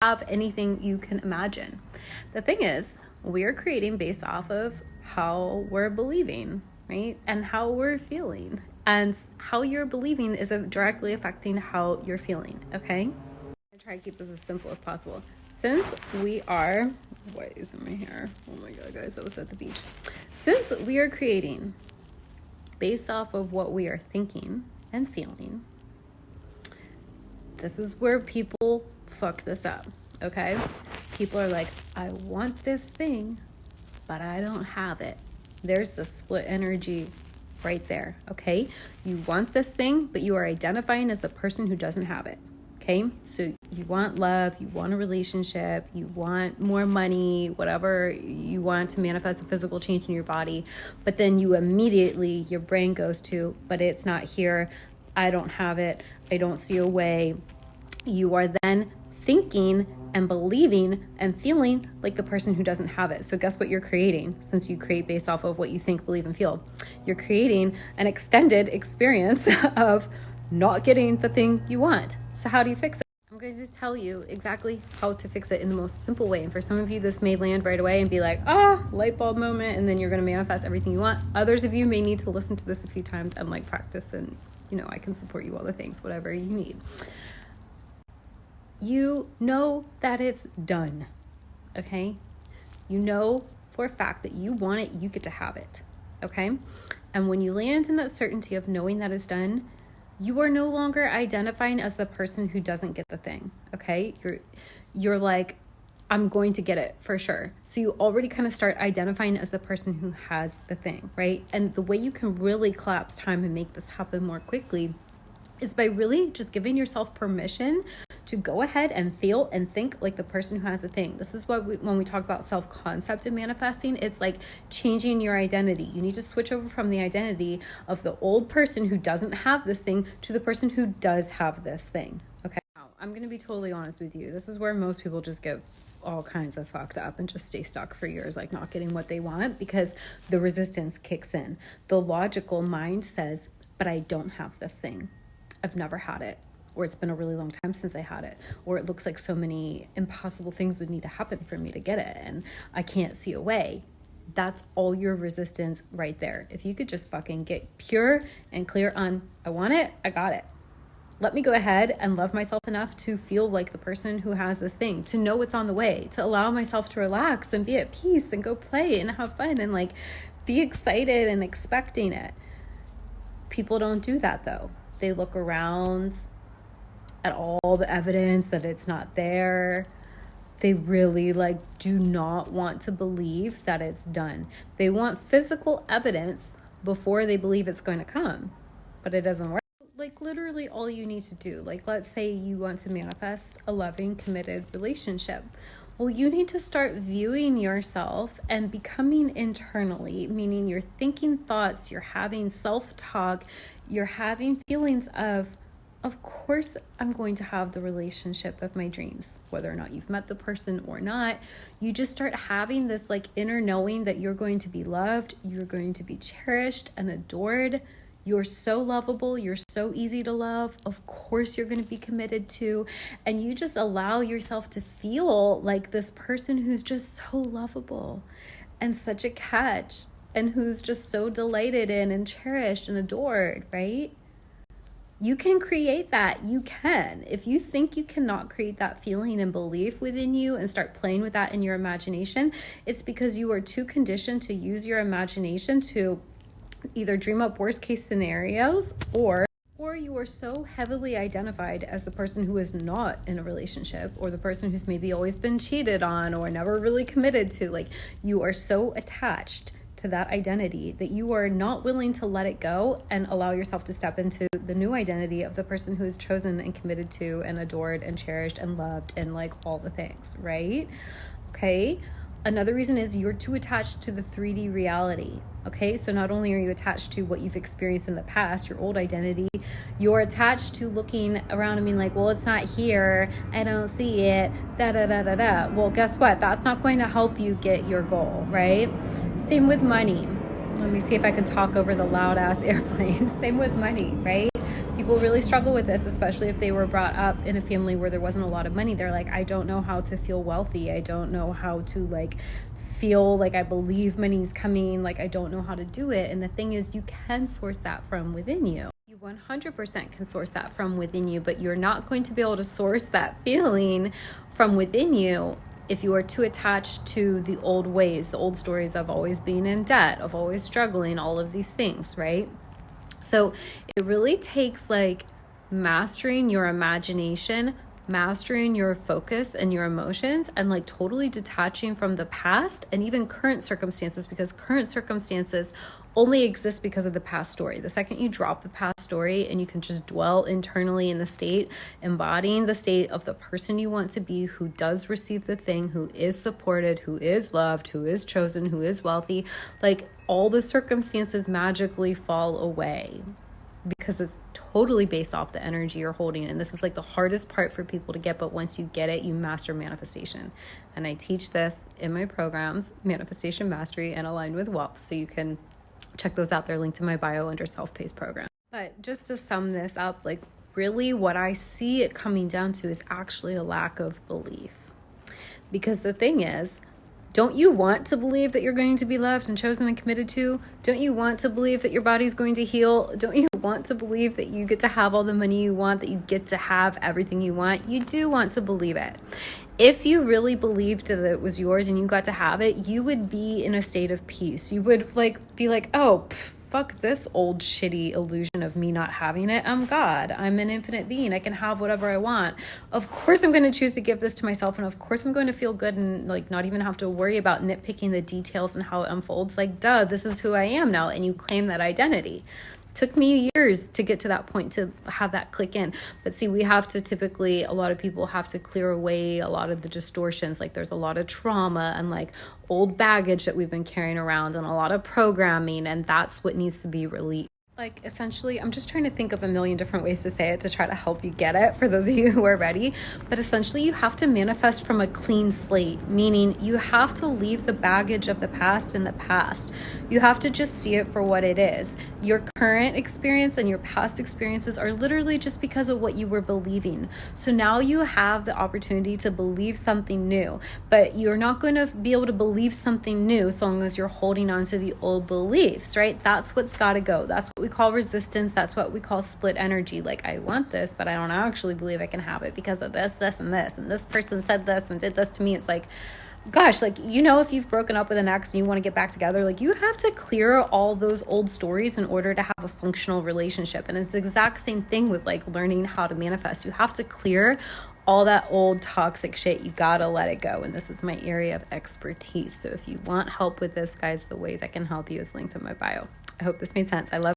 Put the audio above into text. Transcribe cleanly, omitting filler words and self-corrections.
have anything you can imagine. The thing is, we're creating based off of how we're believing, right? And how we're feeling. And how you're believing is directly affecting how you're feeling, okay? I try to keep this as simple as possible. Since we are, what is in my hair? Oh my God, guys, I was at the beach. Since we are creating based off of what we are thinking and feeling, this is where people fuck this up, okay? People are like, I want this thing, but I don't have it. There's the split energy right there, okay? You want this thing, but you are identifying as the person who doesn't have it, okay? So you want love, you want a relationship, you want more money, whatever you want to manifest a physical change in your body, but then you immediately, your brain goes to, but it's not here, I don't have it, I don't see a way. You are then thinking and believing and feeling like the person who doesn't have it. So guess what you're creating? Since you create based off of what you think, believe, and feel, you're creating an extended experience of not getting the thing you want. So how do you fix it? I'm going to just tell you exactly how to fix it in the most simple way. And for some of you, this may land right away and be like, light bulb moment, and then you're going to manifest everything you want. Others of you may need to listen to this a few times and like practice, and I can support you all the things, whatever you need. You know that it's done, okay? You know for a fact that you want it, you get to have it, okay? And when you land in that certainty of knowing that it's done, you are no longer identifying as the person who doesn't get the thing, okay? You're like, I'm going to get it for sure. So you already kind of start identifying as the person who has the thing, right? And the way you can really collapse time and make this happen more quickly is by really just giving yourself permission to go ahead and feel and think like the person who has a thing. This is what when we talk about self-concept and manifesting, it's like changing your identity. You need to switch over from the identity of the old person who doesn't have this thing to the person who does have this thing. Okay. Now, I'm going to be totally honest with you. This is where most people just get all kinds of fucked up and just stay stuck for years, like not getting what they want because the resistance kicks in. The logical mind says, but I don't have this thing. I've never had it. Or it's been a really long time since I had it, or it looks like so many impossible things would need to happen for me to get it, and I can't see a way. That's all your resistance right there. If you could just fucking get pure and clear on, I want it, I got it. Let me go ahead and love myself enough to feel like the person who has this thing, to know it's on the way, to allow myself to relax and be at peace and go play and have fun and like be excited and expecting it. People don't do that though. They look around at all the evidence that it's not there. They really do not want to believe that it's done. They want physical evidence before they believe it's going to come, but it doesn't work. Literally all you need to do, let's say you want to manifest a loving, committed relationship. Well, you need to start viewing yourself and becoming internally, meaning you're thinking thoughts, you're having self-talk, you're having feelings of course, I'm going to have the relationship of my dreams, whether or not you've met the person or not. You just start having this inner knowing that you're going to be loved, you're going to be cherished and adored. You're so lovable, you're so easy to love. Of course, you're going to be committed to, and you just allow yourself to feel like this person who's just so lovable and such a catch, and who's just so delighted in and cherished and adored, right? You can create that. You can. If you think you cannot create that feeling and belief within you and start playing with that in your imagination, it's because you are too conditioned to use your imagination to either dream up worst case scenarios or you are so heavily identified as the person who is not in a relationship, or the person who's maybe always been cheated on or never really committed to. You are so attached to that identity that you are not willing to let it go and allow yourself to step into the new identity of the person who is chosen and committed to and adored and cherished and loved and all the things, right? Okay. Another reason is you're too attached to the 3D reality. Okay. So not only are you attached to what you've experienced in the past, your old identity, you're attached to looking around and being well, it's not here. I don't see it. Well, guess what? That's not going to help you get your goal, right? Same with money. Let me see if I can talk over the loud ass airplane. Same with money, right? People really struggle with this, especially if they were brought up in a family where there wasn't a lot of money. They're like, I don't know how to feel wealthy. I don't know how to like feel like I believe money's coming. Like, I don't know how to do it. And the thing is, you can source that from within you. You 100% can source that from within you, but you're not going to be able to source that feeling from within you if you are too attached to the old ways, the old stories of always being in debt, of always struggling, all of these things, right? So it really takes like mastering your imagination, mastering your focus and your emotions, and like totally detaching from the past and even current circumstances, because current circumstances only exist because of the past story. The second you drop the past story and you can just dwell internally in the state, embodying the state of the person you want to be, who does receive the thing, who is supported, who is loved, who is chosen, who is wealthy, like all the circumstances magically fall away, because it's totally based off the energy you're holding. And this is like the hardest part for people to get, but once you get it, you master manifestation. And I teach this in my programs, Manifestation Mastery and Aligned with Wealth, so you can check those out. They're linked in my bio under self-paced program. But just to sum this up, like really what I see it coming down to is actually a lack of belief. Because the thing is, don't you want to believe that you're going to be loved and chosen and committed to? Don't you want to believe that your body's going to heal? Don't you want to believe that you get to have all the money you want, that you get to have everything you want? You do want to believe it. If you really believed that it was yours and you got to have it, you would be in a state of peace. You would be like, oh, fuck this old shitty illusion of me not having it. I'm God. I'm an infinite being. I can have whatever I want. Of course I'm going to choose to give this to myself, and of course I'm going to feel good and like not even have to worry about nitpicking the details and how it unfolds. Like, duh, this is who I am now, and you claim that identity. Took me years to get to that point, to have that click in. But see, we have to typically, a lot of people have to clear away a lot of the distortions. Like there's a lot of trauma and like old baggage that we've been carrying around, and a lot of programming, and that's what needs to be released. Like essentially, I'm just trying to think of a million different ways to say it to try to help you get it for those of you who are ready. But essentially, you have to manifest from a clean slate, meaning you have to leave the baggage of the past in the past. You have to just see it for what it is. Your current experience and your past experiences are literally just because of what you were believing. So now you have the opportunity to believe something new, but you're not going to be able to believe something new so long as you're holding on to the old beliefs, right? That's what's got to go. That's what we call resistance. That's what we call split energy. Like, I want this, but I don't actually believe I can have it because of this, this, and this. And this person said this and did this to me. It's like, gosh, like, you know, if you've broken up with an ex and you want to get back together, like you have to clear all those old stories in order to have a functional relationship. And it's the exact same thing with like learning how to manifest. You have to clear all that old toxic shit. You gotta let it go. And this is my area of expertise. So if you want help with this, guys, the ways I can help you is linked in my bio. I hope this made sense. I love